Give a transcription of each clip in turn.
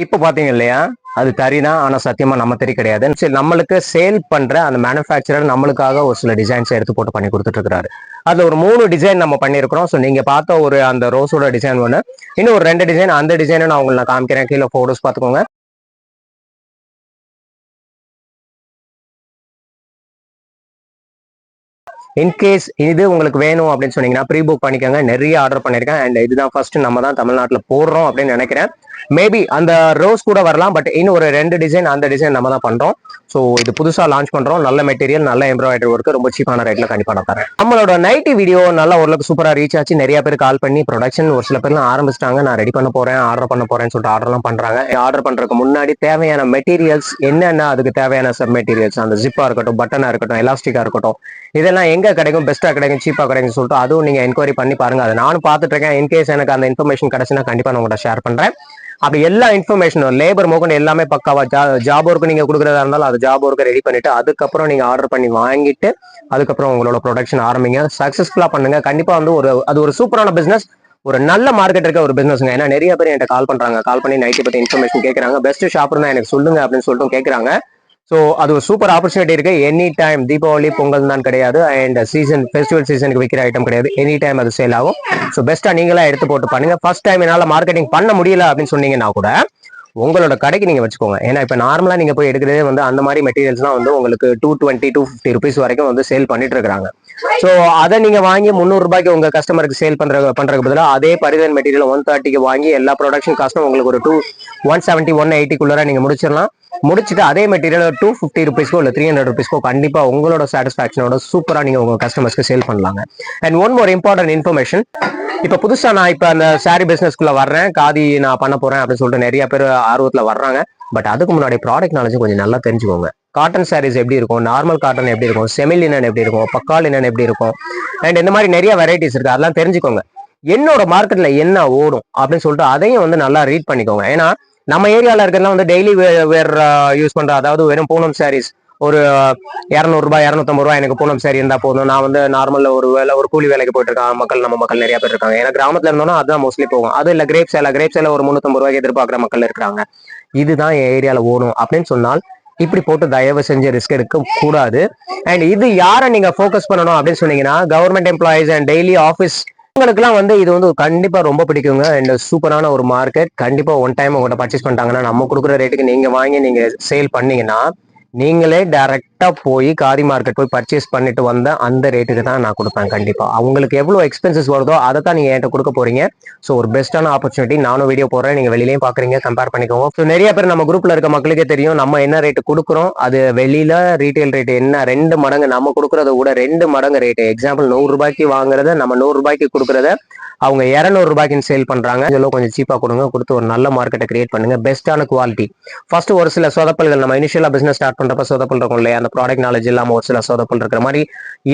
இப்போ பாத்தீங்க இல்லையா, அது தறிதான். ஆனா சத்தியமா நம்ம தறி கிடையாது. சரி, நம்மளுக்கு சேல் பண்ற அந்த மேனுஃபேக்சரர் நம்மளுக்காக ஒரு சில டிசைன்ஸ் எடுத்து போட்டு பண்ணி கொடுத்துட்டு இருக்காரு. அதுல ஒரு 3 டிசைன் நம்ம பண்ணிருக்கிறோம். ஸோ நீங்க பார்த்த ஒரு அந்த ரோஸோட டிசைன் ஒன்று, இன்னும் ஒரு 2 டிசைன், அந்த டிசைனை நான் உங்களுக்கு காமிக்கிறேன். கீழே போட்டோஸ் பார்த்துக்கோங்க. இன்கேஸ் இது உங்களுக்கு வேணும் அப்படின்னு சொன்னீங்கன்னா ப்ரீ புக் பண்ணிக்கோங்க. நிறைய ஆர்டர் பண்ணிருக்கேன். அண்ட் இதுதான் ஃபர்ஸ்ட் நம்ம தான் தமிழ்நாட்டில் போடுறோம் அப்படின்னு நினைக்கிறேன். மேபி அந்த ரோஸ் கூட வரலாம், பட் இன்னும் ஒரு 2 டிசைன், அந்த டிசைன் நம்ம தான் பண்றோம். ஸோ இது புதுசா லான்ச் பண்றோம். நல்ல மெட்டீரியல், நல்ல எம்ப்ராய்டரி ஒர்க், ரொம்ப சீப்பான ரேட்ல கண்டிப்பா நான் தரேன். நம்மளோட நைட்டி வீடியோ நல்லா ஓரளவுக்கு சூப்பரா ரீச் ஆச்சு. நிறைய பேர் கால் பண்ணி ப்ரொடக்ஷன் ஒரு சில பேர்லாம் ஆரம்பிச்சிட்டாங்க. நான் ரெடி பண்ண போறேன், ஆர்டர் பண்ண போறேன்னு சொல்லிட்டு ஆர்டர்லாம் பண்றாங்க. ஆர்டர் பண்றதுக்கு முன்னாடி தேவையான மெட்டீரியல்ஸ் என்னென்ன, அதுக்கு தேவையான சப் மெட்டீரியல்ஸ், அந்த ஜிப்பா இருக்கட்டும், பட்டனா இருக்கட்டும், எலாஸ்டிக்கா இருக்கட்டும், இதெல்லாம் எங்க கிடைக்கும், பெஸ்ட்டா கிடைக்கும், சீப்பா கிடைக்கும் சொல்லிட்டு அதுவும் நீங்க என்கொயரி பண்ணி பாருங்க. அதை நானும் பார்த்துட்டு இருக்கேன். இன்கேஸ் எனக்கு அந்த இன்ஃபர்மேஷன் கிடைச்சுன்னா கண்டிப்பா நான் உங்கள்கிட்ட ஷேர் பண்றேன். அப்படி எல்லா இன்ஃபர்மேஷனும் லேபர் மோகன் எல்லாமே பக்காவா ஜாப் ஒர்க்கு நீங்க கொடுக்குறதா இருந்தாலும் அது ஜாப் ஒர்க்கை ரெடி பண்ணிட்டு அதுக்கப்புறம் நீங்க ஆர்டர் பண்ணி வாங்கிட்டு அதுக்கப்புறம் உங்களோட ப்ரொடக்ஷன் ஆரம்பிங்க. சக்சஸ்ஃபுல்லா பண்ணுங்க. கண்டிப்பா வந்து அது ஒரு சூப்பரான பிசினஸ், ஒரு நல்ல மார்க்கெட் இருக்க ஒரு பிசினஸ்ங்க. ஏன்னா நிறைய பேர் என்கிட்ட கால் பண்றாங்க, கால் பண்ணி நைட்டி பத்தி இன்ஃபர்மேஷன் கேட்கறாங்க. பெஸ்ட் ஷாப் இருந்தா எனக்கு சொல்லுங்க அப்படின்னு சொல்லிட்டு கேட்கறாங்க. ஸோ அது ஒரு சூப்பர் ஆப்பர்ச்சுனிட்டி இருக்கு. எனி டைம் தீபாவளி பொங்கல் தான் கிடையாது, அண்ட் சீசன் ஃபெஸ்டிவல் சீசனுக்கு விற்கிற ஐட்டம் கிடையாது. எனி டைம் அது சேல் ஆகும். ஸோ பெஸ்ட்டா நீங்களா எடுத்து போட்டு பண்ணுங்க. ஃபர்ஸ்ட் டைம் என்னால் மார்க்கெட்டிங் பண்ண முடியல அப்படின்னு சொன்னீங்கன்னா கூட உங்களோட கடைக்கு நீங்க வச்சுக்கோங்க. ஏன்னா இப்ப நார்மலா நீங்க போய் எடுக்கிறதே வந்து அந்த மாதிரி மெட்டீரியல்ஸ்லாம் வந்து உங்களுக்கு 220 250 ருபீஸ் வரைக்கும் வந்து சேல் பண்ணிட்டு இருக்காங்க. ஸோ அதை நீங்க வாங்கி 300 ரூபாய்க்கு உங்க கஸ்டமருக்கு சேல் பண்றதுக்கு பதிலாக அதே பரிதன் மெட்டீரியல் 130க்கு வாங்கி எல்லா ப்ரொடக்ஷன் காஸ்ட்டும் உங்களுக்கு ஒரு 170 180 நீங்க முடிச்சிடலாம். முடிச்சுட்டு அதே மெட்டீரியல் 250 ருபீஸ்க்கோ இல்லை 300 ருபீஸ்க்கோ கண்டிப்பா உங்களோட சாட்டிஸ்பாக்சனோட சூப்பரா நீங்க உங்க கஸ்டமர்ஸ்க்கு சேல் பண்ணலாங்க. And one more important information, இப்ப புதுசா நான் இப்ப அந்த சாரி பிசினஸ்க்குள்ள வர்றேன், காதி நான் பண்ண போறேன் அப்படின்னு சொல்லிட்டு நிறைய பேர் ஆர்வத்துல வர்றாங்க. பட் அதுக்கு முன்னாடி ப்ராடக்ட் நாலேஜ் கொஞ்சம் நல்லா தெரிஞ்சுக்கோங்க. காட்டன் சாரீஸ் எப்படி இருக்கும், நார்மல் காட்டன் எப்படி இருக்கும், செமி லினன் எப்படி இருக்கும், பக்கா லினன் எப்படி இருக்கும், அண்ட் இந்த மாதிரி நிறைய வெரைட்டிஸ் இருக்கு. அதெல்லாம் தெரிஞ்சுக்கோங்க. என்னோட மார்க்கெட்ல என்ன ஓடும் அப்படின்னு சொல்லிட்டு அதையும் வந்து நல்லா ரீட் பண்ணிக்கோங்க. ஏன்னா நம்ம ஏரியால இருக்கிறதுலாம் வந்து டெய்லி வேர் யூஸ் பண்ற, அதாவது வெறும் பூனம் சாரீஸ் ஒரு 200 ரூபாய் 250 ரூபாய் எனக்கு பூனம் சாரி இருந்தா போதும். நான் வந்து நார்மல்ல ஒரு வேலை, ஒரு கூலி வேலைக்கு போயிட்டு இருக்காங்க மக்கள், நம்ம மக்கள் நிறைய பேர் இருக்காங்க. ஏன்னா கிராமத்துல இருந்தோம்னா அதுதான் மோஸ்ட்லி போகும். அது இல்ல கிரேப் சேல ஒரு 350 ரூபாய்க்கு எதிர்பார்க்குற மக்கள் இருக்காங்க. இதுதான் என் ஏரியால ஓடும் அப்படின்னு சொன்னால் இப்படி போட்டு தயவு செஞ்சு ரிஸ்க் எடுக்க கூடாது. அண்ட் இது யாரை நீங்க ஃபோக்கஸ் பண்ணணும் அப்படின்னு சொன்னீங்கன்னா government employees and daily office உங்களுக்குலாம் வந்து இது வந்து கண்டிப்பா ரொம்ப பிடிக்குங்க. அண்ட் சூப்பரான ஒரு மார்க்கெட். கண்டிப்பா ஒன் டைம் உங்கள்கிட்ட பர்ச்சேஸ் பண்ணிட்டாங்கன்னா நம்ம கொடுக்குற ரேட்டுக்கு நீங்க வாங்கி நீங்க சேல் பண்ணீங்கன்னா நீங்களே டைரக்டா போய் காதி மார்க்கெட் போய் பர்ச்சேஸ் பண்ணிட்டு வந்த அந்த ரேட்டுக்கு தான் நான் கொடுப்பேன். கண்டிப்பா அவங்களுக்கு எவ்வளவு எக்ஸ்பென்சஸ் வருதோ அதை தான் நீங்க என்கிட்ட கொடுக்க போறீங்க. ஸோ ஒரு பெஸ்ட்டான ஆப்பர்ச்சுனிட்டி. நானும் வீடியோ போடுறேன், நீங்க வெளியிலையும் பாக்குறீங்க, கம்பேர் பண்ணிக்கோங்க. ஸோ நிறைய பேர் நம்ம குரூப்ல இருக்க மக்களுக்கே தெரியும் நம்ம என்ன ரேட்டு கொடுக்குறோம். அது வெளியில ரீட்டைல் ரேட் என்ன 2 மடங்கு, நம்ம கொடுக்கறத விட 2 மடங்கு ரேட்டு. எக்ஸாம்பிள் 100 ரூபாய்க்கு வாங்குறத நம்ம 100 ரூபாய்க்கு கொடுக்கறத அவங்க 200 ரூபாய்க்கு சேல் பண்றாங்க. இதெல்லாம் கொஞ்சம் சீப்பா கொடுங்க, கொடுத்து ஒரு நல்ல மார்க்கெட்டை கிரியேட் பண்ணுங்க. பெஸ்ட்டான குவாலிட்டி. ஃபர்ஸ்ட் ஒரு சில சொதப்பல்கள், நம்ம இனிஷியலா பிசினஸ் ஸ்டார்ட் பண்றப்ப சொதப்பல் இருக்கும் இல்லையா, அந்த ப்ராடக்ட் நாலேஜ் இல்லாம ஒரு சில சொதப்பல் இருக்கிற மாதிரி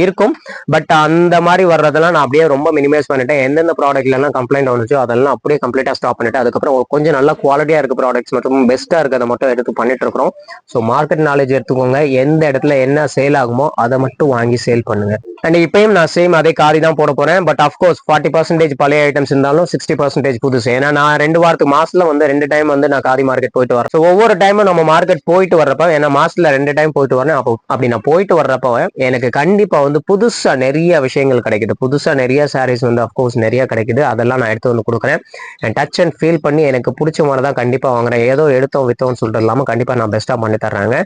இருக்கும். பட் அந்த மாதிரி வர்றதெல்லாம் நான் அப்படியே ரொம்ப மினிமைஸ் பண்ணிட்டேன். எந்தெந்த ப்ராடக்ட்ல எல்லாம் கம்ப்ளைண்ட் வந்துச்சோ அதெல்லாம் அப்படியே கம்ப்ளீட்டா ஸ்டாப் பண்ணிட்டு அதுக்கப்புறம் கொஞ்சம் நல்ல குவாலிட்டியா இருக்க ப்ராடக்ட்ஸ் மட்டும் பெஸ்ட்டா இருக்கிறத மட்டும் எடுத்து பண்ணிட்டு இருக்கிறோம். ஸோ மார்க்கெட் நாலேஜ் எடுத்துக்கோங்க. எந்த இடத்துல என்ன சேல் ஆகுமோ அதை மட்டும் வாங்கி சேல் பண்ணுங்க. அண்ட் இப்பயும் நான் சேம் அதே காரி தான் போட போறேன். பட் அஃப்கோர்ஸ் 40% பழைய ஐட்டம்ஸ் இருந்தாலும் 60% புதுசு. ஏன்னா நான் 2 வாரத்துக்கு மாசத்துல வந்து 2 டைம் வந்து நான் காதி மார்க்கெட் போயிட்டு வரேன். ஸோ ஒவ்வொரு டைமும் நம்ம மார்க்கெட் போயிட்டு வர்றப்ப, ஏன்னா மாசத்துல 2 டைம் போயிட்டு வரேன். அப்போ அப்படி நான் போயிட்டு வர்றப்ப எனக்கு கண்டிப்பா வந்து புதுசா நிறைய விஷயங்கள் கிடைக்குது. புதுசா நிறைய சாரீஸ் வந்து அஃப்கோர்ஸ் நிறைய கிடைக்குது. அதெல்லாம் நான் எடுத்து வந்து கொடுக்குறேன். அண்ட் டச் அண்ட் ஃபீல் பண்ணி எனக்கு பிடிச்ச மாதிரி தான் கண்டிப்பா வாங்குறேன். ஏதோ எடுத்தோம் வித்தோம்னு சொல்லிட்டு இல்லாம கண்டிப்பா நான் பெஸ்ட்டா பண்ணி தர்றாங்க.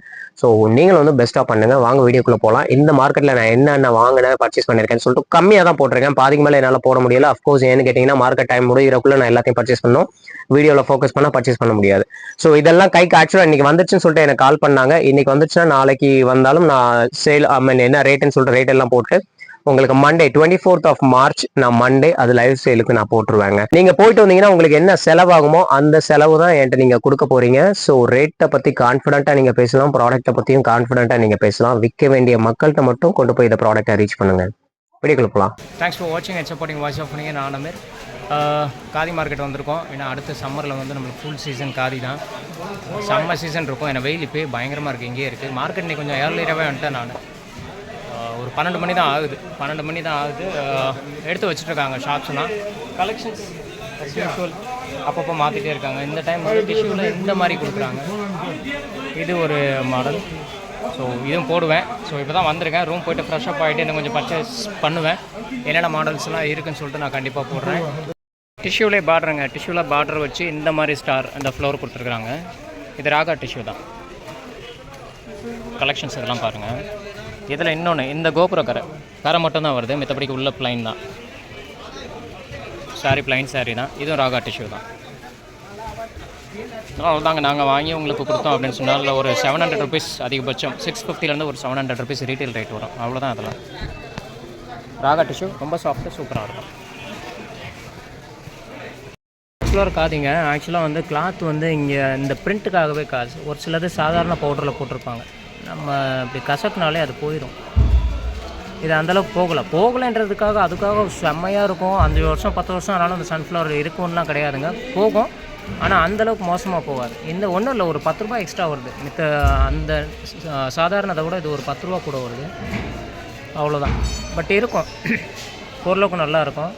ஸோ நீங்களும் வந்து பெஸ்ட்டா பண்ணுங்க. வாங்க வீடியோக்குள்ள போகலாம். இந்த மார்க்கெட்ல நான் என்னென்ன வாங்கினேன், பர்ச்சேஸ் பண்ணிருக்கேன்னு சொல்லிட்டு கம்மியாக தான் போட்டிருக்கேன். பாதிக்கு மேலே என்னால் போட முடியல. அஃப்கோர்ஸ் ஏன்னு கேட்டீங்கன்னா மார்க்கெட் டைம் முடிகிறக்குள்ள நான் எல்லாத்தையும் பர்ச்சேஸ் பண்ணணும். வீடியோவில் ஃபோக்கஸ் பண்ணால் பர்ச்சேஸ் பண்ண முடியாது. ஸோ இதெல்லாம் கைக்கு ஆக்சுவலாக இன்னைக்கு வந்துச்சுன்னு சொல்லிட்டு எனக்கு கால் பண்ணாங்க. இன்னைக்கு வந்துச்சுன்னா நாளைக்கு வந்தாலும் நான் சேல் என்ன ரேட்டுன்னு சொல்லிட்டு ரேட் எல்லாம் போட்டு உங்களுக்கு மண்டே 24th of March நான் மண்டே அது லைவ் சேலுக்கு நான் போட்டுருவேங்க. நீங்க போயிட்டு வந்தீங்கன்னா உங்களுக்கு என்ன செலவாகுமோ அந்த செலவு தான் என்கிட்ட நீங்க கொடுக்க போறீங்க. ஸோ ரேட்டை பத்தி கான்ஃபிடென்ட்டா நீங்க பேசலாம், ப்ராடக்ட்டை பத்தியும் கான்ஃபிடென்ட்டா நீங்க பேசலாம். விற்க வேண்டிய மக்கள்கிட்ட மட்டும் கொண்டு போய் இந்த ப்ராடக்ட்டை ரீச் பண்ணுங்க. வீடியோக்குள்ள போகலாம். தேங்க்ஸ் ஃபார் வாட்சிங் அண்ட் சப்போர்ட்டிங் வாட்ச் ஆஃப் பண்ணிங்க. நான் அமீர். காதி மார்க்கெட் வந்திருக்கோம். ஏன்னா அடுத்த சம்மரில் வந்து நம்மளுக்கு ஃபுல் சீசன் காதி தான். சம்மர் சீசன் இருக்கும். ஏன்னா வெயில் இப்போ பயங்கரமாக இருக்குது. இங்கேயே இருக்குது. மார்க்கெட் இன்னைக்கு கொஞ்சம் ஏர்லியராகவே வந்துட்டேன். நான் ஒரு 12 மணி தான் ஆகுது. எடுத்து வச்சுட்ருக்காங்க ஷாப்ஸ்லாம். கலெக்ஷன்ஸ் யூஷுவல் அப்பப்போ மாற்றிட்டே இருக்காங்க. இந்த டைம் வந்து டிஷ்யூவில் இந்த மாதிரி கொடுக்குறாங்க. இது ஒரு மாடல். ஸோ இதுவும் போடுவேன். ஸோ இப்போ தான் வந்திருக்கேன். ரூம் போய்ட்டு ஃப்ரெஷ்அப் ஆகிட்டு இன்னும் கொஞ்சம் பர்ச்சேஸ் பண்ணுவேன். என்னென்ன மாடல்ஸ்லாம் இருக்குதுன்னு சொல்லிட்டு நான் கண்டிப்பாக போடுறேன். டிஷ்யூலே பார்டருங்க. டிஷ்யூவில் பார்டர் வச்சு இந்த மாதிரி ஸ்டார் இந்த ஃப்ளோர் கொடுத்துருக்குறாங்க. இது ராகா டிஷ்யூ தான். கலெக்ஷன்ஸ் இதெல்லாம் பாருங்கள். இதில் இன்னொன்று இந்த கோபுர கரை மட்டும்தான் வருது. மற்றபடிக்கு உள்ள ப்ளைன் தான். சாரி ப்ளைன் சாரீ தான். இதுவும் ராகா டிஷ்யூ தான். அவ்வளோதாங்க. நாங்கள் வாங்கி உங்களுக்கு கொடுத்தோம் அப்படின்னு சொன்னால் ஒரு 700 ருபீஸ் அதிகபட்சம். 650 ஒரு 700 ருபீஸ் ரீட்டைல் ரேட் வரும். அவ்வளோதான். அதெல்லாம் ராகா டிஷ்யூ ரொம்ப சாஃப்ட்டு சூப்பராக இருக்கும். ஃப்ளோர் காதிங்க. ஆக்சுவலாக வந்து கிளாத் வந்து இங்கே இந்த பிரிண்ட்டுக்காகவே காசு. ஒரு சிலது சாதாரண பவுடரில் போட்டிருப்பாங்க. நம்ம இப்படி கசக்குனாலே அது போயிடும். இது அந்தளவுக்கு போகலைன்றதுக்காக அதுக்காக செம்மையாக இருக்கும். 5 வருஷம் 10 வருஷம் ஆனாலும் அந்த சன்ஃப்ளவர் இருக்கும்லாம் கிடையாதுங்க. போகும், ஆனால் அந்தளவுக்கு மோசமாக போகாது. இந்த ஒன்றும் இல்லை, ஒரு 10 ரூபா எக்ஸ்ட்ரா வருது. மித்த அந்த சாதாரணதை விட இது ஒரு 10 ரூபா கூட வருது. அவ்வளோதான். பட் இருக்கும், பொருளுக்கும் நல்லாயிருக்கும்.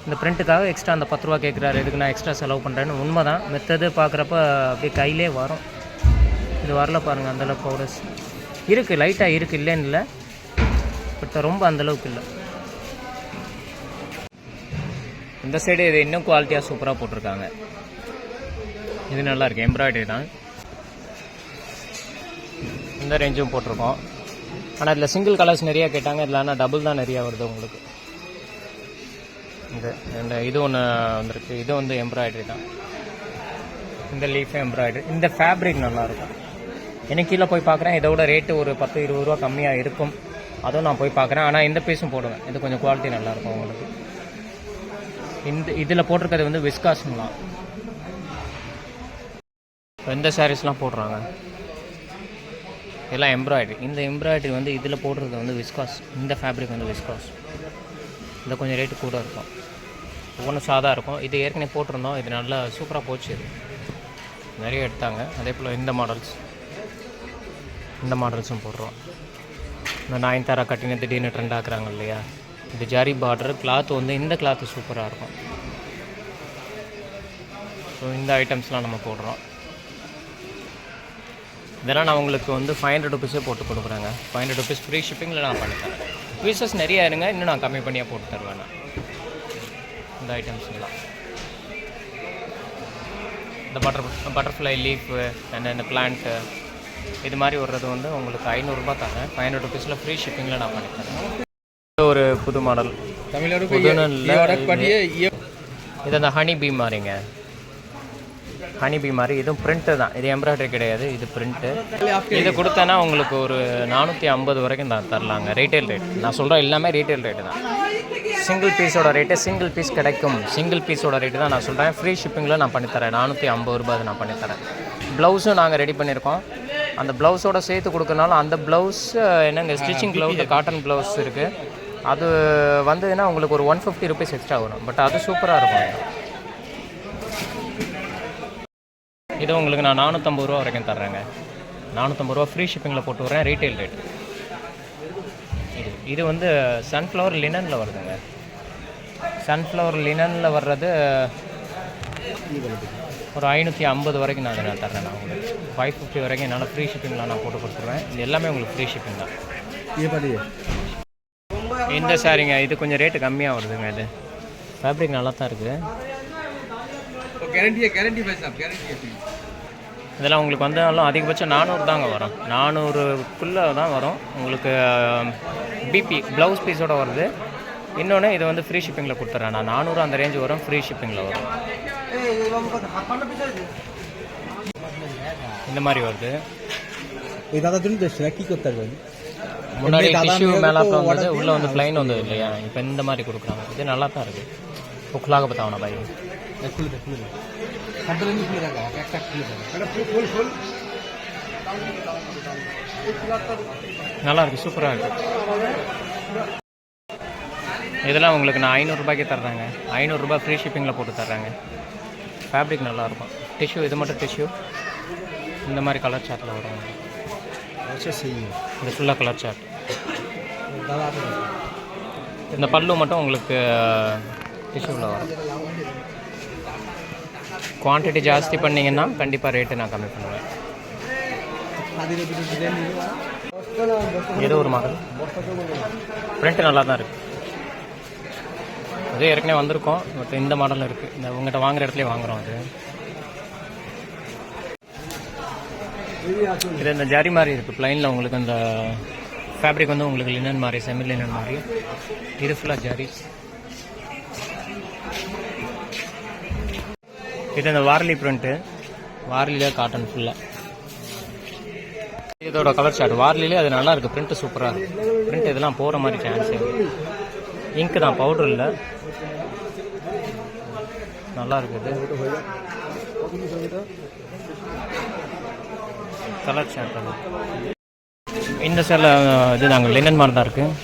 இந்த பிரிண்ட்டுக்காக எக்ஸ்ட்ரா அந்த 10 ரூபா கேட்குறாரு, இதுக்கு நான் எக்ஸ்ட்ரா செலவு பண்ணுறேன்னு உண்மை தான். மித்தது பார்க்குறப்ப அப்படியே கையிலே வரும். இது வரல பாருங்கள். அந்தளவுக்கு பவுடர்ஸ் இருக்குது, லைட்டாக இருக்குது, இல்லைன்னு இல்லை. பட் ரொம்ப அந்தளவுக்கு இல்லை. இந்த சைடு இது இன்னும் குவாலிட்டியாக சூப்பராக போட்டிருக்காங்க. இது நல்லாயிருக்கு. எம்ப்ராய்டரி தான். இந்த ரேஞ்சும் போட்டிருக்கோம். ஆனால் இதில் சிங்கிள் கலர்ஸ் நிறையா கேட்டாங்க. இதில் ஆனால் டபுள் தான் நிறையா வருது உங்களுக்கு. இந்த இது ஒன்று வந்திருக்கு. இது வந்து எம்ப்ராய்டரி தான். இந்த லீஃப் எம்ப்ராய்டரி. இந்த ஃபேப்ரிக் நல்லாயிருக்கும். எனக்கு கீழே போய் பார்க்குறேன். இதோட ரேட்டு ஒரு 10-20 ரூபா கம்மியாக இருக்கும். அதுவும் நான் போய் பார்க்குறேன். ஆனால் இந்த பீஸும் போடுவேன். இது கொஞ்சம் குவாலிட்டி நல்லாயிருக்கும் உங்களுக்கு. இதில் போட்டிருக்கிறது வந்து விஸ்காஸ்லாம். எந்த சாரீஸ்லாம் போடுறாங்க எல்லாம் எம்ப்ராய்டரி. இந்த எம்ப்ராய்டரி வந்து இதில் போடுறது வந்து விஸ்காஸ். இந்த ஃபேப்ரிக் வந்து விஸ்காஸ். இந்த கொஞ்சம் ரேட்டு கூட இருக்கும். ஒவ்வொன்றும் சாதா இருக்கும். இது ஏற்கனவே போட்டிருந்தோம். இது நல்லா சூப்பராக போச்சு. இது நிறைய எடுத்தாங்க. அதே போல் இந்த மாடல்ஸும் போடுறோம். இந்த 9 கட்டிங்க திடீர்னு ட்ரெண்ட் ஆக்குறாங்க இல்லையா. இது ஜரி பார்டர். கிளாத் வந்து இந்த கிளாத்து சூப்பராக இருக்கும். ஸோ இந்த ஐட்டம்ஸ்லாம் நம்ம போடுறோம். இதெல்லாம் நான் உங்களுக்கு வந்து 500 ருபீஸே போட்டு கொடுக்குறேங்க. 500 ருபீஸ் ஃப்ரீ ஷிப்பிங்கில் நான் பண்ணித்தரேன். பீசஸ் நிறையா இருங்க, இன்னும் நான் கம்மி பண்ணியாக போட்டு தருவேன். நான் இந்த ஐட்டம்ஸ்லாம் இந்த பட்டர்ஃப்ளை லீஃபு அண்ட் இந்த பிளான்ட்டு இது மாதிரி வர்றது வந்து உங்களுக்கு 500 ரூபா தரேன். 500 ருபீஸில் ஃப்ரீ ஷிப்பிங்கில் நான் பண்ணித்தரேன். ஒரு புது மாடல். இது அந்த ஹனி பீ மாதிரிங்க. ஹனி பீ மாதிரி. இதுவும் பிரிண்ட்டு தான். இது எம்ப்ராய்டரி கிடையாது, இது பிரிண்ட்டு. இது கொடுத்தேன்னா உங்களுக்கு ஒரு 450 வரைக்கும் தான் தரலாங்க. ரீட்டைல் ரேட் நான் சொல்கிறேன். எல்லாமே ரீட்டைல் ரேட்டு தான். சிங்கிள் பீஸோட ரேட்டு சிங்கிள் பீஸ் கிடைக்கும். சிங்கிள் பீஸோட ரேட்டு தான் நான் சொல்கிறேன். ஃப்ரீ ஷிப்பிங்கில் நான் பண்ணித்தரேன். 450 ரூபா நான் பண்ணித்தரேன். ப்ளவுஸும் நாங்கள் ரெடி பண்ணியிருக்கோம். அந்த ப்ளவுஸோட சேர்த்து கொடுக்கறனால அந்த ப்ளவுஸ் என்னங்க ஸ்டிச்சிங் ப்ளவுஸ் காட்டன் ப்ளவுஸ் இருக்குது. அது வந்ததுன்னா உங்களுக்கு ஒரு 150 ருபீஸ் எக்ஸ்ட்ரா வரும். பட் அது சூப்பராக இருக்கும். இது உங்களுக்கு நான் 450 ரூபா வரைக்கும் தர்றேங்க. 450 ரூபா ஃப்ரீ ஷிப்பிங்கில் போட்டு வரேன். Retail rate. இது வந்து சன்ஃப்ளவர் லினனில் வருதுங்க. சன்ஃப்ளவர் லினனில் வர்றது ஒரு 550 வரைக்கும் நான் தர்றேன். நான் உங்களுக்கு 550 வரைக்கும் என்னால் ஃப்ரீ ஷிப்பிங்கில் நான் போட்டு கொடுத்துருவேன். இது எல்லாமே உங்களுக்கு ஃப்ரீ ஷிப்பிங் தான். இந்த சாரிங்க இது கொஞ்சம் ரேட்டு கம்மியாக வருதுங்க. இது ஃபேப்ரிக் நல்லா தான் இருக்குது. இதெல்லாம் உங்களுக்கு வந்தாலும் அதிகபட்சம் 400 தாங்க வரும். 400க்குள்ளே தான் வரும் உங்களுக்கு. பிபி ப்ளவுஸ் பீஸோடு வருது. இன்னொன்று இது வந்து ஃப்ரீ ஷிப்பிங்கில் கொடுத்துட்றேன். நான் 400 அந்த ரேஞ்சு வரும். ஃப்ரீ ஷிப்பிங்கில் வரும். இந்த மாதிரி வருது. முன்னாடி டிஷ்யூ மேலாப்பில் வந்தது, உள்ளே வந்து ப்ளைன் வந்தது இல்லையா. இப்போ இந்த மாதிரி கொடுக்குறாங்க. இது நல்லா தான் இருக்குது. புக்கலாக பார்த்தாவண்ணா பாய். நல்லா இருக்குது, சூப்பராக இருக்குது. இதெல்லாம் உங்களுக்கு நான் 500 ரூபாய்க்கே தர்றேங்க. 500 ரூபாய் ஃப்ரீ ஷிப்பிங்கில் போட்டு தர்றாங்க. ஃபேப்ரிக் நல்லாயிருக்கும். டிஷ்யூ இது மட்டும் டிஷ்யூ இந்த மாதிரி கலர் சார்ட்டில் வரும். இது ஃபுல்லாக கலர் சார்ட். இந்த பல்லு மட்டும் உங்களுக்கு டிஷ்யூவில் வரும். குவான்டிட்டி ஜாஸ்தி பண்ணிங்கன்னா கண்டிப்பாக ரேட்டு நான் கம்மி பண்ணுவேன். ஏதோ ஒரு மாடல் பிரிண்ட் நல்லா தான் இருக்குது. அதே ஏற்கனவே வந்திருக்கோம், பட் இந்த மாடலும் இருக்குது. இந்த உங்கள்கிட்ட வாங்குற இடத்துலேயே வாங்குகிறோம். அது இது இந்த ஜரி மாதிரி இருக்குது ப்ளைனில். உங்களுக்கு அந்த ஃபேப்ரிக் வந்து உங்களுக்கு லினன் மாதிரி, செமி லினன் மாதிரி. இது ஃபுல்லாக ஜரி. இது இந்த வார்லி பிரிண்ட்டு, வார்லியில் காட்டன் ஃபுல்லாக. இதோட கலர் ஷார்ட் வார்லிலே அது நல்லா இருக்குது. பிரிண்ட் சூப்பராக இருக்குது. பிரிண்ட் இதெல்லாம் போகிற மாதிரி சான்ஸ் இருக்குது. இங்கு தான், பவுடர் இல்லை. நல்லா இருக்குது கலர் ஷார்ட். இந்த சைடில் இது நாங்கள் லினன் மாதிரி தான் இருக்குது.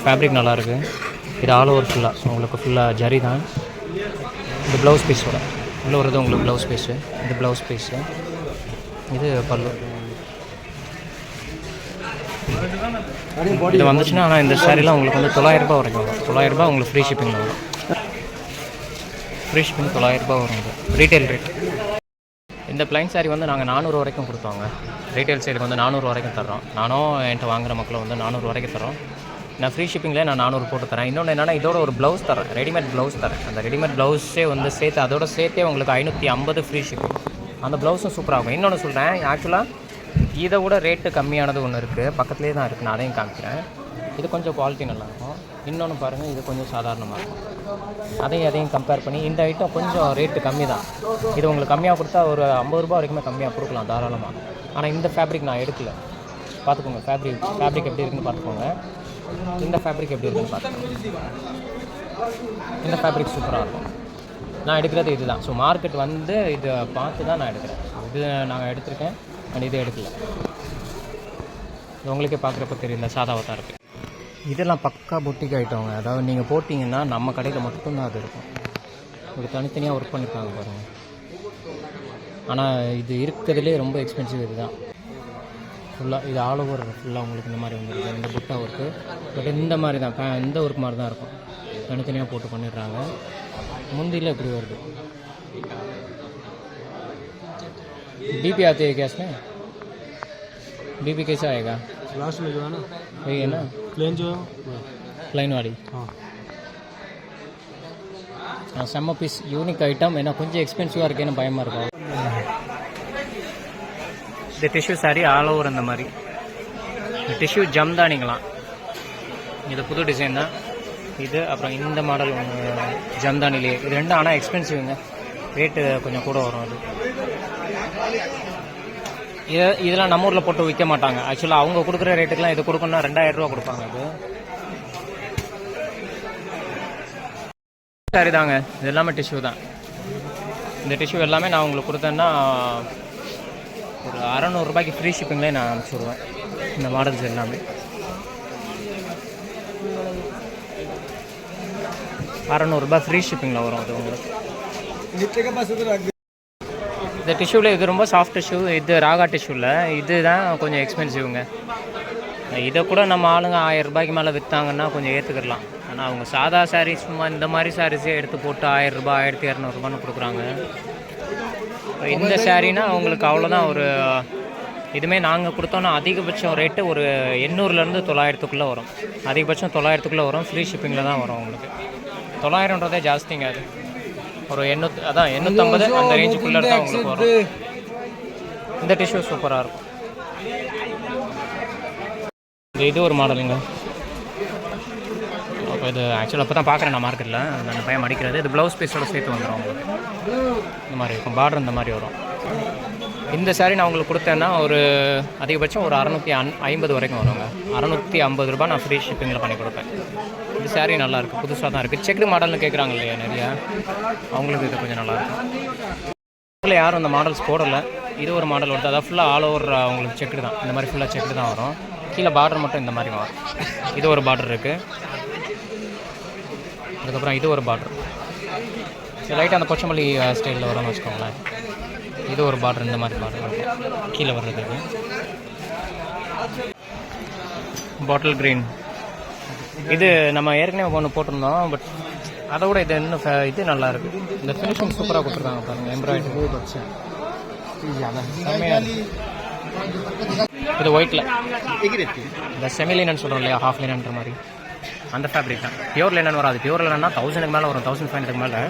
ஃபேப்ரிக் நல்லா இருக்குது. இது ஆல் ஓவர் ஃபுல்லாக, ஸோ உங்களுக்கு ஃபுல்லாக ஜரி தான். இது ப்ளவுஸ் பீஸோட உள்ள வருது உங்களுக்கு ப்ளவுஸ் பீஸு. இது ப்ளவுஸ் பீஸு, இது பல்லு. இது வந்துச்சுன்னா ஆனால் இந்த சாரீலாம் உங்களுக்கு வந்து 900 ரூபா வரைக்கும் வரும். 900 ரூபா உங்களுக்கு ஃப்ரீ ஷிப்பிங்கில் வரும். ஃப்ரீ ஷிப்பிங் 900 ரூபா வரும். இது ரீட்டைல் ரேட். இந்த ப்ளைன் சாரீ வந்து நாங்கள் 400 வரைக்கும் கொடுத்தோங்க. ரீட்டைல் சைடுக்கு வந்து 400 வரைக்கும் தரோம். நானும் என்கிட்ட வாங்குகிற மக்களை வந்து 400 வரைக்கும் தரோம். நான் ஃப்ரீ ஷிப்பிங்கில் நான் 400 போட்டு தரேன். இன்னொன்று என்னென்னா, இதோட ஒரு ப்ளவுஸ் தரேன், ரெடிமேட் ப்ளவுஸ் தரேன். அந்த ரெடிமேட் ப்ளவுஸே வந்து சேர்த்து, அதோட சேர்த்தே உங்களுக்கு 550 ஃப்ரீ ஷிப்பிங். அந்த ப்ளவுஸும் சூப்பராகும். இன்னொன்று சொல்கிறேன், ஆக்சுவலாக இதை விட ரேட்டு கம்மியானது ஒன்று இருக்குது, பக்கத்துலேயே தான் இருக்குது. நான் அதையும் காமிக்கிறேன். இது கொஞ்சம் குவாலிட்டி நல்லாயிருக்கும். இன்னொன்று பாருங்கள், இது கொஞ்சம் சாதாரணமாக இருக்கும். அதையும் கம்பேர் பண்ணி இந்த ஐட்டம் கொஞ்சம் ரேட்டு கம்மி தான். இது உங்களுக்கு கம்மியாக கொடுத்தா ஒரு 50 ரூபா வரைக்குமே கம்மியாக கொடுக்கலாம் தாராளமாக. ஆனால் இந்த ஃபேப்ரிக் நான் எடுக்கல. பார்த்துக்கோங்க, ஃபேப்ரிக் எப்படி இருக்குன்னு பார்த்துக்கோங்க. இந்த ஃபேப்ரிக் எப்படி இருக்குன்னு பார்த்துக்கோங்க. இந்த ஃபேப்ரிக் சூப்பராக இருக்கும். நான் எடுக்கிறது இது தான். ஸோ மார்க்கெட் வந்து இதை பார்த்து தான் நான் எடுக்கிறேன். இது நாங்கள் எடுத்திருக்கேன், அண்ட் இதை எடுக்கல. இது உங்களுக்கே பார்க்குறப்ப தெரியல, சாதாவாக தான் இருக்குது. இதெல்லாம் பக்கா பொட்டிக்கு ஐட்டங்க. அதாவது நீங்கள் போட்டிங்கன்னா நம்ம கடையில் மட்டும்தான் அது இருக்கும். இது தனித்தனியாக ஒர்க் பண்ணியிருக்காங்க பாருங்கள். ஆனால் இது இருக்கிறதுலே ரொம்ப எக்ஸ்பென்சிவ். இது தான் ஃபுல்லாக, இது ஆல் ஓவர் ஃபுல்லாக உங்களுக்கு இந்த மாதிரி வந்துருக்கு. இந்த புட்டா ஒர்க்கு, பட் இந்த மாதிரி தான், இந்த ஒர்க் மாதிரி தான் இருக்கும். தனித்தனியாக போட்டு பண்ணிடுறாங்க. முந்தியில் இப்படி வருது. बीपी आती है क्या इसमें? बीपी कैसा आएगा? लास्ट में जो है ना, वही है ना, प्लेन जो है प्लेन वाली. हाँ. செம்ம பீஸ், யூனிக் ஐட்டம். ஏன்னா கொஞ்சம் எக்ஸ்பென்சிவாக இருக்கேன்னு பயமாக இருக்கும். இந்த டிஷ்யூ சாரி ஆல் ஓவர் அந்த மாதிரி. இந்த டிஷ்யூ ஜம்தானிங்களாம். இது புது டிசைன் தான் இது. அப்புறம் இந்த மாடல் ஒன்று ஜம்தானிலே. இது ரெண்டும் ஆனால் எக்ஸ்பென்சிவ்ங்க, ரேட்டு கொஞ்சம் கூட வரும். அது இதெல்லாம் நம்ம ஊரில் போட்டு விற்க மாட்டாங்க. ஆக்சுவலாக அவங்க கொடுக்குற ரேட்டுக்கெலாம் இது கொடுக்கணும்னா 2000 ரூபா கொடுப்பாங்க. இது சாரி தாங்க, இது எல்லாமே டிஷ்யூ தான். இந்த டிஷ்யூ எல்லாமே நான் உங்களுக்கு கொடுத்தேன்னா ஒரு 600 ரூபாய்க்கு ஃப்ரீ ஷிப்பிங்லேயே நான் அனுப்பிச்சுடுவேன். இந்த மாடல்ஸ் எல்லாமே 600 ரூபாய் ஃப்ரீ ஷிப்பிங்கில் வரும். அது உங்களுக்கு இந்த டிஷ்யூவில் இது ரொம்ப சாஃப்ட் டிஷ்யூ. இது ராகா டிஷ்யூவில் இது தான் கொஞ்சம் எக்ஸ்பென்சிவ்ங்க. இதை கூட நம்ம ஆளுங்க 1000 ரூபாய்க்கு மேலே விற்றாங்கன்னா கொஞ்சம் ஏற்றுக்கிடலாம். ஆனால் அவங்க சாதா சாரீஸ், சும்மா இந்த மாதிரி சாரீஸே எடுத்து போட்டு 1000 ரூபாய் 1200 ரூபான்னு கொடுக்குறாங்க. இந்த சாரீனா அவங்களுக்கு அவ்வளோதான். ஒரு இதுவுமே நாங்கள் கொடுத்தோன்னா அதிகபட்சம் ரேட்டு ஒரு 800லேருந்து 900க்குள்ளே வரும். அதிகபட்சம் 900க்குள்ளே வரும். ஃப்ரீ ஷிப்பிங்கில் தான் வரும் உங்களுக்கு. 900ன்றதே ஜாஸ்திங்க. அது ஒரு 850 அந்த ரேஞ்சுக்குள்ளே தான் உங்களுக்கு வரும். இந்த டிஷ்யூ சூப்பராக இருக்கும். இது ஒரு மாடலுங்க. அப்போ இது ஆக்சுவலாக அப்போ தான் பார்க்குறேன் நான் மார்க்கெட்டில். அந்த பையன் மடிக்கிறது. இது ப்ளவுஸ் பீஸோட சேர்த்து வந்துடும் உங்களுக்கு. இந்த மாதிரி இருக்கும், பார்டர் இந்த மாதிரி வரும். இந்த சாரீ நான் உங்களுக்கு கொடுத்தேன்னா ஒரு அதிகபட்சம் ஒரு 650 வரைக்கும் வருவாங்க. 650 ரூபா நான் ஃப்ரீ ஷிப்பிங்கில் பண்ணி கொடுப்பேன். இந்த சாரீ நல்லாயிருக்கு, புதுசாக தான் இருக்குது. செக்கு மாடல்னு கேட்குறாங்க இல்லையா நிறையா, அவங்களுக்கு இது கொஞ்சம் நல்லாயிருக்கும். இதில் யாரும் இந்த மாடல்ஸ் போடலை. இது ஒரு மாடல் வருது, அதாவது ஃபுல்லாக ஆல் ஓவர் அவங்களுக்கு செக்கு தான். இந்த மாதிரி ஃபுல்லாக செக்கு தான் வரும். கீழே பார்டர் மட்டும் இந்த மாதிரி வரும். இது ஒரு பார்டர் இருக்குது. அதுக்கப்புறம் இது ஒரு பார்டர், இது லைட்டாக அந்த கொச்சமல்லி ஸ்டைலில் வரும்னு வச்சுக்கோங்களேன். இது ஒரு பார்டர், இந்த மாதிரி பார்டர் இருக்கும் கீழே வர்றதுக்கு. பாட்டில் க்ரீன், இது நம்ம ஏற்கனவே ஒன்று போட்டிருந்தோம். பட் அதை விட இது இன்னும் இது நல்லா இருக்கு. இந்த ஃபினிஷிங் சூப்பராக கொடுத்துருக்காங்க பாருங்க. எம்ப்ராய்டரி இது ஒயிட்டில் இந்த செமி லினன் சொல்கிறோம் இல்லையா, ஹாஃப் லினன்ற மாதிரி அந்த ஃபேப்ரிக் தான். பியூர் லினன் வராது. பியூர் லினன்னா 1000 மேலே வரும், 1500 மேலே.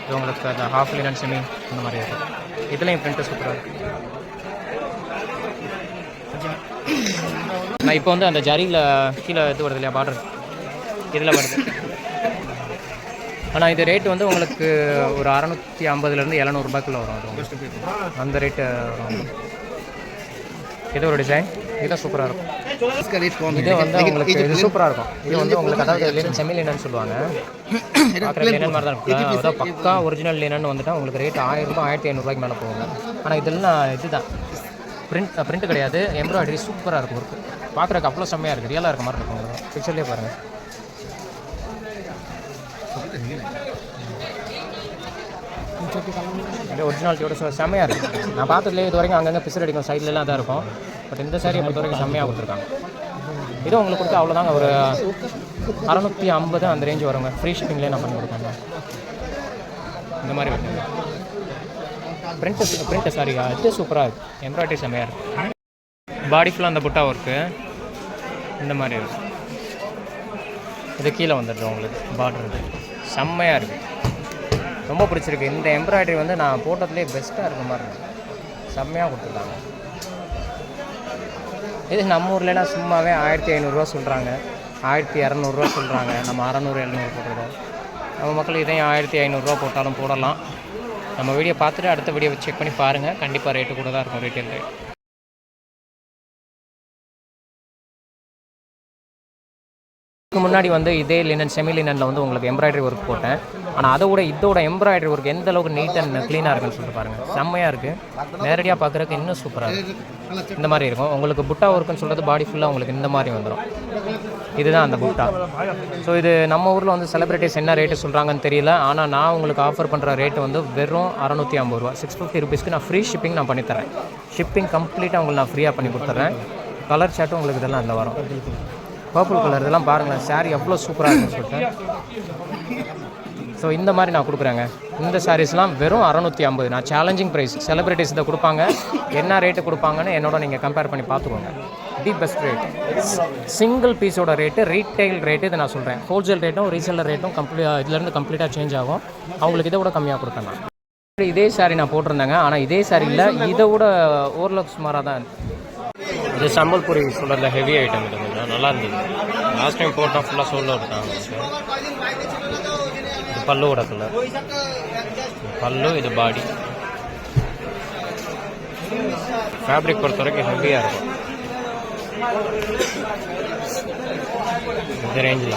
இது உங்களுக்கு அந்த ஹாஃப் லினன் செமி இந்த மாதிரி இருக்கும். இதுலேயும் பிரிண்ட் சூப்பராக இருக்குது. நான் இப்போ வந்து அந்த ஜரியில் கீழே இது வருது இல்லையா, பார்டர் இதில் வருது. ஆனால் இது ரேட்டு வந்து உங்களுக்கு ஒரு 650லேருந்து 700 ரூபாய்க்குள்ள வரும். அது அந்த ரேட்டு வரும். இது ஒரு டிசைன், இதுதான் சூப்பராக இருக்கும். இது வந்து உங்களுக்கு இது சூப்பராக இருக்கும். இது வந்து உங்களுக்கு அதாவது லினன் செமி லினன் சொல்லுவாங்க. பார்க்குற லினன் மாதிரி தான் இருக்கும். அதாவது பக்கா ஒரிஜினல் லினன் வந்துட்டால் உங்களுக்கு ரேட் 1000 ரூபாய் 1500 மேலே போகுங்க. ஆனால் இதெல்லாம் இதுதான் பிரிண்ட் கிடையாது, எம்ப்ராய்டரி சூப்பராக இருக்கும். ஒர்க்கு பார்க்குறக்கு அவ்வளோ செம்மையாக இருக்குது, ரியலாக இருக்க மாதிரி இருக்கும். உங்களுக்கு பிக்சர்லேயே பாருங்கள். இது ஒரிஜினாலிட்டியோட செம்மையாக இருக்குது. நான் பார்த்ததுலேயே இது வரைக்கும் அங்கங்கே பிசர் அடிக்கும், சைட்லலாம் தான் இருக்கும். பட் இந்த சாரியை பொறுத்த வரைக்கும் செம்மையாக கொடுத்துருக்காங்க. இது உங்களுக்கு கொடுத்து அவ்வளோதாங்க, ஒரு 650 அந்த ரேஞ்சு வருங்க. ஃப்ரீ ஷிப்பிங்லேயே நான் பண்ணி கொடுப்பேன். இந்த மாதிரி வருங்க. பிரிண்ட்டு சாரி இது சூப்பராக இருக்குது, எம்ப்ராய்டரி செம்மையாக இருக்குது. பாடி ஃபுல்லாக அந்த புட்டா ஒர்க்கு இந்த மாதிரி இருக்கும். இது கீழே வந்துடுது உங்களுக்கு பார்டர். இது செம்மையாக இருக்குது, ரொம்ப பிடிச்சிருக்கு. இந்த எம்ப்ராய்டரி வந்து நான் போட்டதுலேயே பெஸ்ட்டாக இருக்க மாதிரி இருக்குது, செம்மையாக கொடுத்துருக்காங்க. இது நம்ம ஊர்லலாம் சும்மாவே 1500 சொல்கிறாங்க, 1200 சொல்கிறாங்க. நம்ம 600-700 போட்டுருக்கோம். நம்ம மக்கள் இதையும் 1500 போட்டாலும் போடலாம். நம்ம வீடியோ பார்த்துட்டு அடுத்த வீடியோ செக் பண்ணி பாருங்கள். கண்டிப்பாக ரேட்டு கூட தான் இருக்கும், ரீட்டெயில் ரேட். இதுக்கு முன்னாடி வந்து இதே லினன் செமி லினனில் வந்து உங்களுக்கு எம்ப்ராய்டரி ஒர்க் போட்டேன். ஆனால் இதோட எம்ப்ராய்டரி ஒர்க் எந்த அளவுக்கு நீட் அண்ட் க்ளீனாக இருக்குன்னு சொல்லிட்டு பாருங்கள். செம்மையாக இருக்குது, நேரடியாக பார்க்குறதுக்கு இன்னும் சூப்பராக இருக்குது. இந்த மாதிரி இருக்கும் உங்களுக்கு புட்டா ஒர்க்குன்னு சொல்கிறது. பாடி ஃபுல்லாக உங்களுக்கு இந்த மாதிரி வந்துடும். இதுதான் அந்த புட்டா. ஸோ இது நம்ம ஊரில் வந்து செலிப்ரிட்டிஸ் என்ன ரேட்டு சொல்கிறாங்கன்னு தெரியல. ஆனால் நான் உங்களுக்கு ஆஃபர் பண்ணுற ரேட்டு வந்து வெறும் 650 ரூபா, 650 ருபீஸ்க்கு நான் ஃப்ரீ ஷிப்பிங் நான் பண்ணித்தரேன். ஷிப்பிங் கம்ப்ளீட்டாக உங்களுக்கு நான் ஃப்ரீயாக பண்ணி கொடுத்துட்றேன். கலர் சார்ட்டும் உங்களுக்கு இதெல்லாம் அதில் வரும். பர்பிள் கலர் இதெல்லாம் பாருங்களேன், சாரீ எவ்வளோ சூப்பராக இருக்குன்னு சொல்லிட்டு. ஸோ இந்த மாதிரி நான் கொடுக்குறேங்க. இந்த சாரீஸ்லாம் வெறும் 650. நான் சேலஞ்சிங் ப்ரைஸ். செலிப்ரிட்டிஸ் இதை கொடுப்பாங்க, என்ன ரேட்டு கொடுப்பாங்கன்னு என்னோட நீங்கள் கம்பேர் பண்ணி பார்த்துக்கோங்க. The best rate. சிங்கிள் பீஸோட ரேட்டு, ரீட்டைல் ரேட்டு இதை நான் சொல்கிறேன். ஹோல்சேல் ரேட்டும் ரீசேலர் ரேட்டும் இதுலேருந்து கம்ப்ளீட்டாக சேஞ்ச் ஆகும். அவங்களுக்கு இதை விட கம்மியாக கொடுப்பேன் நான். இதே சாரீ நான் போட்டிருந்தேங்க, ஆனால் இதே சாரியில் இதை விட ஓரளவுக்கு சுமாராக தான். இது சம்பல்பூரி சொல்கிறதுல ஹெவி ஐட்டம். இது கொஞ்சம் நல்லா இருந்தது. லாஸ்ட் டைம் போட்டால் ஃபுல்லாக சோல்ட் அவுட் தான். இது பல்லுவோட கலர், பல்லு, இது பாடி. ஃபேப்ரிக் பொறுத்த வரைக்கும் ஹெவியாக இருக்கும். இந்த ரேஞ்சில்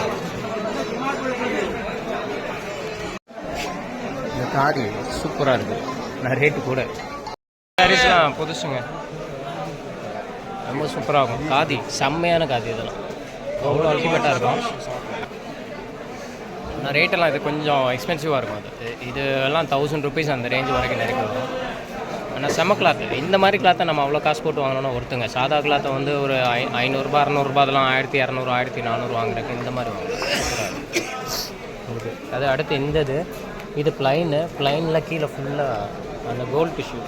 இந்த காதி சூப்பராக இருக்குது. நான் ரேட்டு கூட சாரீஸ்லாம் புதுசுங்க, ரொம்ப சூப்பராக இருக்கும். காதி செம்மையான காதி, இதெல்லாம் அவ்வளோ அல்டிமேட்டாக இருக்கும். ஆனால் ரேட்டெல்லாம் இது கொஞ்சம் எக்ஸ்பென்சிவாக இருக்கும். இதெல்லாம் 1000 ருபீஸ் அந்த ரேஞ்சு வரைக்கும் நிறைய வரும். ஆனால் செம்ம கிளாத்து. இந்த மாதிரி கிளாத்தை நம்ம அவ்வளோ காசு போட்டு வாங்கணும்னா ஒருத்தங்க சாதா கிளாத்தை வந்து ஒரு 500 ரூபா 600 ரூபா, அதெல்லாம் 1200 1400 வாங்குறதுக்கு இந்த மாதிரி வாங்குறேன். சூப்பராக அது அடுத்து இந்த இது பிளைனில் கீழே ஃபுல்லாக அந்த கோல்டு டிஷ்யூ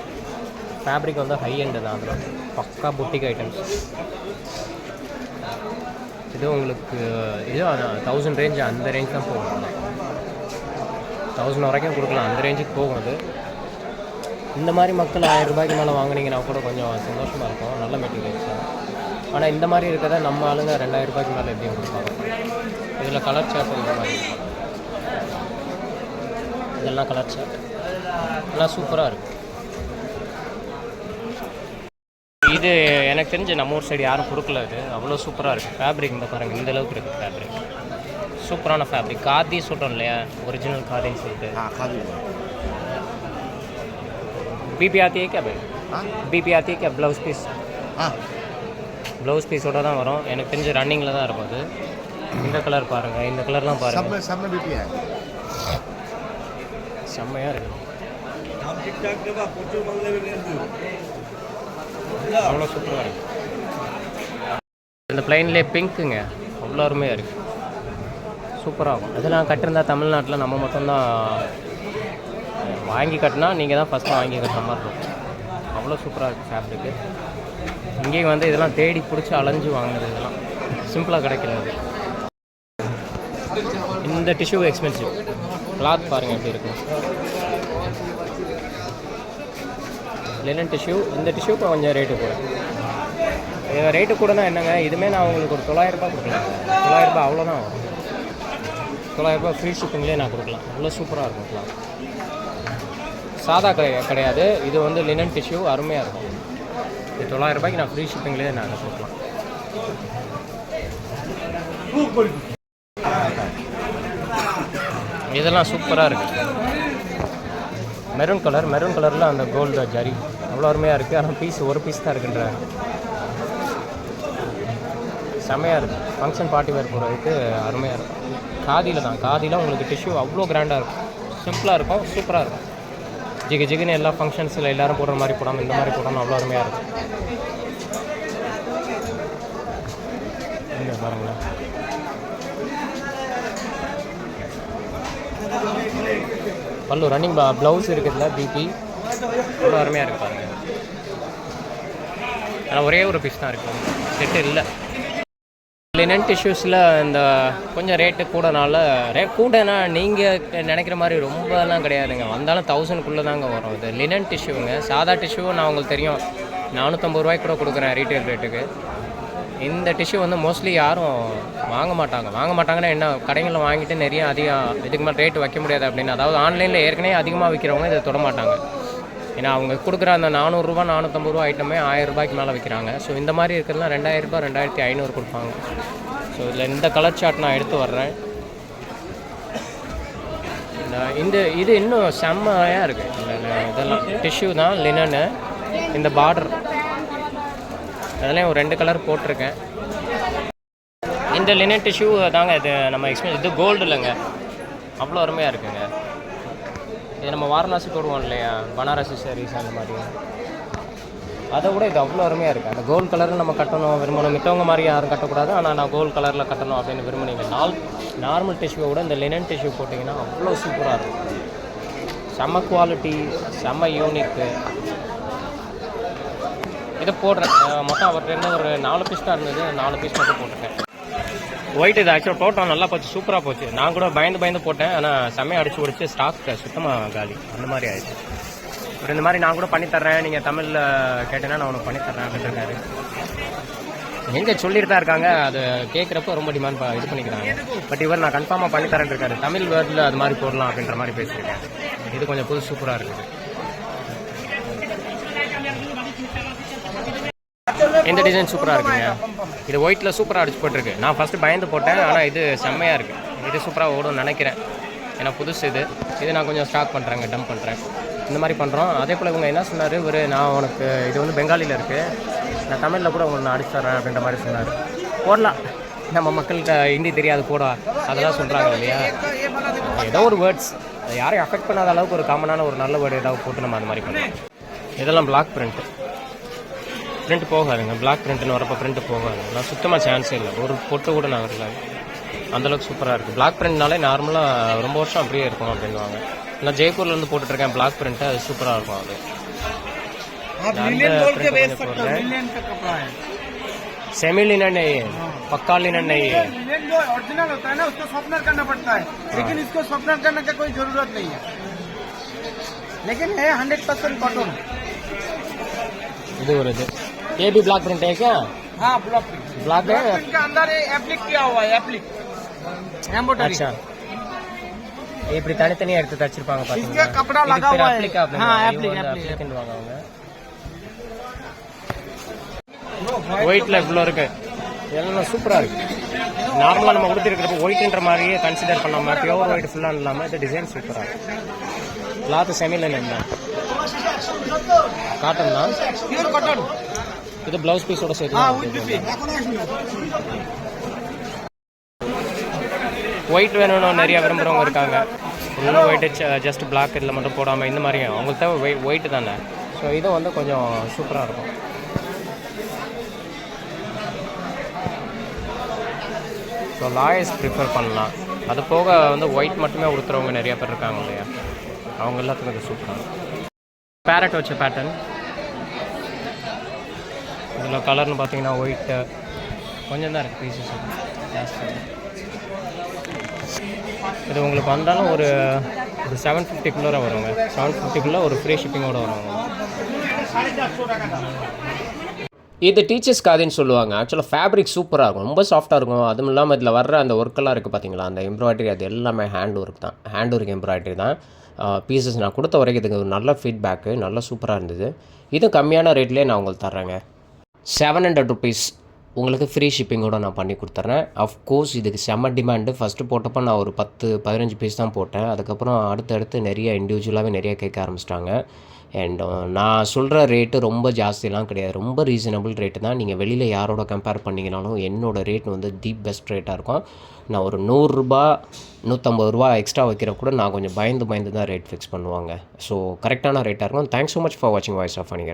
ஃபேப்ரிக் வந்து ஹை எண்டு தான். அதில் பக்கா புட்டிக் ஐட்டம்ஸ். இது உங்களுக்கு இது 1000 ரேஞ்சு, அந்த ரேஞ்ச் தான் போகும். 1000 வரைக்கும் கொடுக்கலாம், அந்த ரேஞ்சுக்கு போகும். அது இந்த மாதிரி மக்கள் 1000 ரூபாய்க்கு மேலே வாங்கினீங்கன்னா கூட கொஞ்சம் சந்தோஷமாக இருக்கும். நல்ல மெட்டீரியல்ஸ் தான். ஆனால் இந்த மாதிரி இருக்கிறத நம்ம ஆளுங்க 2000 ரூபாய்க்கு மேலே எப்படியும் கொடுப்பாங்க. இதில் கலர் சார்ட் இந்த மாதிரி, இதெல்லாம் கலர் சார்ட் எல்லாம் சூப்பராக இருக்குது. இது எனக்கு தெரிஞ்சு நம்ம ஊர் சைடு யாரும் கொடுக்கல. இது அவ்வளோ சூப்பராக இருக்குது. ஃபேப்ரிக் இந்த பாருங்கள், இந்த அளவுக்கு இருக்குது ஃபேப்ரிக். சூப்பரான ஃபேப்ரிக். காதி சொல்கிறோம் இல்லையா, ஒரிஜினல் காதின்னு சொல்லிட்டு. बीपी आती है क्या भाई? बीपी आती है क्या? Blouse piece? ப்ளவுஸ் பீஸோட தான் வரும். எனக்கு தெரிஞ்ச ரன்னிங்கில் தான் இருக்கும் அது. இந்த கலர் பாருங்கள், இந்த கலர்லாம் பாருங்கள், செம்மையாக இருக்குது. அவ்வளோ சூப்பராக இருக்குது. இந்த பிளைன்லேயே பிங்க்குங்க, அவ்வளோ அருமையாக இருக்குது. சூப்பராக இருக்கும். இதெல்லாம் கட்டிருந்தா தமிழ்நாட்டில் நம்ம மட்டும்தான் வாங்கி கட்டினா நீங்கள் தான் ஃபஸ்ட்டு வாங்கி கட்டுற மாதிரி இருக்கும். அவ்வளோ சூப்பராக இருக்குது ஃபேப்ரிக்கு. இங்கேயும் வந்து இதெல்லாம் தேடி பிடிச்சி அலைஞ்சு வாங்குறது, இதெல்லாம் சிம்பிளாக கிடைக்கிறது. இந்த டிஷ்யூ எக்ஸ்பென்சிவ். கிளாத் பாருங்கள் எப்படி இருக்கும். Linen tissue. இந்த டிஷ்யூக்கு கொஞ்சம் ரேட்டு கூட. ரேட்டு கூடனா என்னங்க, இதுவுமே நான் உங்களுக்கு ஒரு 900 ரூபாய் கொடுக்கலாம். 900 ரூபாய் அவ்வளோதான் வரும். 900 ரூபாய் ஃப்ரீ ஷிப்பிங்லேயே நான் கொடுக்கலாம். அவ்வளோ சூப்பராக இருக்கும் கிளாத். சாதா கிடையாது, இது வந்து லினன் டிஷ்யூ, அருமையாக இருக்கும். இது 900 ரூபாய்க்கு நான் ஃப்ரீ ஷிப்பிங்லேயே நான் கொடுக்கலாம். இதெல்லாம் சூப்பராக இருக்குது. மெரூன் கலரில் அந்த கோல்டு ஜரி அவ்வளோ அருமையாக இருக்குது. ஆனால் ஒரு பீஸ் தான் இருக்குன்ற செம்மையாக இருக்குது. ஃபங்க்ஷன் பார்ட்டி வேர் போகிறதுக்கு அருமையாக இருக்கும். காதியில் உங்களுக்கு டிஷ்யூ அவ்வளோ கிராண்டாக இருக்கும். சிம்பிளாக இருக்கும், சூப்பராக இருக்கும். ஜிகுன்னு எல்லா ஃபங்க்ஷன்ஸில் எல்லோரும் போடுற மாதிரி போடாமல் இந்த மாதிரி போடாமல் அவ்வளோ அருமையாக இருக்கும். இங்கே பாருங்களேன். பல்லு ரன்னிங் ப்ளவுஸ் இருக்குதுல்ல, பிபி அவ்வளோ அருமையாக இருக்குது பாருங்கள். ஆனால் ஒரே ஒரு பீஸ் தான் இருக்குது, செட்டு இல்லை. லினன் டிஷ்யூஸில் இந்த கொஞ்சம் ரேட்டு கூடனா நீங்கள் நினைக்கிற மாதிரி ரொம்பலாம் கிடையாதுங்க. வந்தாலும் 1000க்குள்ளே தாங்க வரும். இது லினன் டிஷ்யூங்க. சாதா டிஷ்யூ நான் உங்களுக்கு தெரியும் 450 ரூபாய்க்கு கூட கொடுக்குறேன் ரீட்டைல் ரேட்டுக்கு. இந்த டிஷ்யூ வந்து மோஸ்ட்லி யாரும் வாங்க மாட்டாங்கன்னா என்ன, கடைகளில் வாங்கிட்டு நிறைய இதுக்கு மேலே ரேட்டு வைக்க முடியாது அப்படின்னு. அதாவது ஆன்லைனில் ஏற்கனவே அதிகமாக விற்கிறவங்க இதை தொட மாட்டாங்க. ஏன்னா அவங்க கொடுக்குற அந்த 400 ரூபா 450 ரூபா ஐட்டமே 1000 ரூபாய்க்கு மேலே விற்கிறாங்க. ஸோ இந்த மாதிரி இருக்கிறதுலாம் 2000 ரூபாய் 2500 கொடுப்பாங்க. ஸோ இதில் இந்த கலர் சார்ட் நான் எடுத்து வர்றேன். இது இன்னும் செம்மையாக இருக்குது. இதெல்லாம் டிஷ்யூ தான், லினனு. இந்த பார்டர் அதெல்லாம் ஒரு 2 கலர் போட்டிருக்கேன். இந்த லினன் டிஷ்யூ தாங்க இது நம்ம இது கோல்டு இல்லைங்க, அவ்வளோ அருமையாக இருக்குங்க. இது நம்ம வாரணாசி போடுவோம் இல்லையா, பனாரசி சாரீஸ் அந்த மாதிரி, அதை விட இது அவ்வளோ அருமையாக இருக்குது. அந்த கோல்டு கலரில் நம்ம கட்டணும் விரும்பணும். மித்தவங்க மாதிரி யாரும் கட்டக்கூடாது, ஆனால் நான் கோல்டு கலரில் கட்டணும் அப்படின்னு விரும்புனீங்க. நார்மல் டிஷ்யூவை விட இந்த லினன் டிஷ்யூ போட்டிங்கன்னா அவ்வளோ சூப்பராக இருக்கும். செம்ம குவாலிட்டி, செம்ம யூனிக்கு. இதை போடுறேன் மொத்தம் அவர்கிட்ட ஒரு 4 பீஸ் தான் இருந்தது, 4 பீஸ் மட்டும் போட்டுருக்கேன். ஒயிட் இது ஆக்சுவலாக போட்டோம், நல்லா போச்சு, சூப்பராக போச்சு. நான் கூட பயந்து போட்டேன், ஆனால் செம்மையாக அடிச்சு பிடிச்சி ஸ்டாக் சுத்தமாக காலி அந்த மாதிரி ஆயிடுச்சு. பட் இந்த மாதிரி நான் கூட பண்ணித்தர்றேன், நீங்கள் தமிழில் கேட்டேன்னா நான் உனக்கு பண்ணித்தர்றேன் அப்படின்னு இருக்காரு. எங்கே சொல்லிட்டு தான் இருக்காங்க, அது கேட்குறப்ப ரொம்ப டிமாண்ட் இது பண்ணிக்கிறாங்க. பட் இவர் நான் கன்ஃபார்மாக பண்ணித்தரேன் இருக்காரு. தமிழ் வேர்டில் அது மாதிரி போடலாம் அப்படின்ற மாதிரி பேசியிருக்கேன். இது கொஞ்சம் புது சூப்பராக இருக்குது. இந்த டிசைன் சூப்பராக இருக்குங்க. இது ஒயிட்டில் சூப்பராக அடிச்சு போட்டிருக்கு. நான் ஃபஸ்ட்டு பயந்து போட்டேன், ஆனால் இது செம்மையாக இருக்குது. இது சூப்பராக ஓடும்னு நினைக்கிறேன், ஏன்னா புதுசு இது நான் கொஞ்சம் ஸ்டாக் பண்ணுறேங்க, டம்ப் பண்ணுறேன். இந்த மாதிரி பண்ணுறோம். அதே போல் இவங்க என்ன சொன்னார், நான் உனக்கு இது வந்து பெங்காலியில் இருக்குது, நான் தமிழில் கூட உங்களுக்கு நான் அடிச்சு தரேன் அப்படின்ற மாதிரி சொன்னார். போடலாம், நம்ம மக்கள்கிட்ட ஹிந்தி தெரியாது போட, அதெல்லாம் சொல்கிறாங்க இல்லையா. ஏதோ ஒரு வேர்ட்ஸ் அதை யாரையும் அஃபெக்ட் பண்ணாத அளவுக்கு ஒரு காமனான ஒரு நல்ல வேர்டு ஏதாவது போட்டு நம்ம அந்த மாதிரி பண்ணலாம். இதெல்லாம் பிளாக் பிரிண்ட் போகாதுங்க. பிளாக் பிரிண்ட்னு வரப்போ பிரிண்ட் போகாது. நான் சுத்தமாக சான்ஸே இல்லை, ஒரு பொட்டு கூட நான் வரல. அந்தளவுக்கு சூப்பராக இருக்குது. பிளாக் பிரிண்ட்னாலே நார்மலாக ரொம்ப வருஷம் அப்படியே இருக்கும் அப்படின்வாங்க. நான் ஜெய்ப்பூர்லேருந்து போட்டுட்ருக்கேன் பிளாக் பிரிண்ட்டு, அது சூப்பராக இருக்கும். அது सेमी लिनन नहीं है, पक्का लिनन नहीं है। लिनन जो ओरिजिनल होता है ना, उसको सॉफ्टनर करना पड़ता है, लेकिन इसको सॉफ्टनर करने का कोई जरूरत नहीं है, लेकिन है 100% कॉटन। ये भी ब्लैक प्रिंट है क्या? हाँ, ब्लैक है। इनके अंदर एप्लिक किया हुआ है, एप्लिक एम्ब्रॉयडरी। अच्छा, இப்படி தனித்தனி எடுத்து தச்சிருப்பாங்க பாத்தீங்களா? इसका कपड़ा लगा हुआ है। हां, एप्लिक வாங்குவாங்க. ஒயிட்ல இவ்வளோ இருக்கு, எல்லாம் சூப்பராக இருக்கு. நார்மலாக நம்ம கொடுத்துருக்கிறப்ப ஒயிட்ன்ற மாதிரியே கன்சிடர் பண்ணாமல் பியூர் ஒயிட் ஃபுல்லாக இல்லாமல் இது டிசைன் சூப்பராக இருக்கு. கிளாத் செமியில் என்ன காட்டன் தான், பியூர் காட்டன். இது பிளவுஸ் பீஸோட சேர்த்து. ஒயிட் வேணும்னு நிறைய விரும்புகிறவங்க இருக்காங்க. ஃபுல்லாக ஒயிட்டு ஜஸ்ட் பிளாக் இதில் மட்டும் போடாமல் இந்த மாதிரி அவங்களுக்கு தேவை ஒயிட்டு தானே. ஸோ இது வந்து கொஞ்சம் சூப்பராக இருக்கும். ஸோ லாயர்ஸ் ப்ரிஃபர் பண்ணலாம். அது போக வந்து ஒயிட் மட்டுமே உடுத்துறவங்க நிறைய பேர் இருக்காங்க இல்லையா, அவங்க எல்லாத்துக்கும் இது சூப்பராக. பேரட் வச்ச பேட்டர்ன், இதில் கலர்னு பார்த்தீங்கன்னா ஒயிட்டு கொஞ்சம் தான் இருக்குது பீசஸ் ஜாஸ்தி. இது உங்களுக்கு வந்தாலும் ஒரு 750 வருங்க. 750 ஒரு ஃப்ரீ ஷிப்பிங்கோடு வருவாங்க. இது டீச்சர்ஸ் காதின்னு சொல்லுவாங்க. ஆக்சுவலாக ஃபேப்ரிக் சூப்பராக இருக்கும், ரொம்ப சாஃப்ட்டாக இருக்கும். அதுவும் இல்லாமல் இதில் வர்ற அந்த ஒர்க்கெல்லாம் இருக்குது பார்த்தீங்களா, அந்த எம்ப்ராய்டரி அது எல்லாமே ஹேண்ட் ஒர்க் தான், ஹேண்ட் ஒர்க் எம்ப்ராய்டரி தான். பீசஸ் நான் கொடுத்த வரைக்கும் இதுக்கு ஒரு நல்ல ஃபீட்பேக்கு, நல்லா சூப்பராக இருந்தது. இது கம்மியான ரேட்லேயே நான் உங்களுக்கு தர்றேங்க. 700 ருபீஸ் உங்களுக்கு ஃப்ரீ ஷிப்பிங்கோடு நான் பண்ணி கொடுத்துட்றேன். அஃப்கோர்ஸ் இதுக்கு செம்ம டிமாண்டு. ஃபஸ்ட்டு போட்டப்போ நான் ஒரு 10-15 பீஸ் தான் போட்டேன். அதுக்கப்புறம் அடுத்தடுத்து நிறைய இண்டிவிஜுவலாகவே நிறைய கேட்க ஆரம்பிச்சிட்டாங்க. அண்ட் நான் சொல்கிற ரேட்டு ரொம்ப ஜாஸ்தியெலாம் கிடையாது, ரொம்ப ரீசனபிள் ரேட்டு தான். நீங்கள் வெளியில் யாரோட கம்பேர் பண்ணிங்கனாலும் என்னோடய ரேட் வந்து தி பெஸ்ட் ரேட்டாக இருக்கும். நான் ஒரு 100 ரூபா 150 ரூபா எக்ஸ்ட்ரா வைக்கிற கூட நான் கொஞ்சம் பயந்து தான் ரேட் ஃபிக்ஸ் பண்ணுவாங்க. ஸோ கரெக்டான ரேட்டாக இருக்கும். தேங்க்ஸ் ஸோ மச் ஃபார் வாட்சிங் வாய்ஸ் ஆஃப் ஃபனிகன்.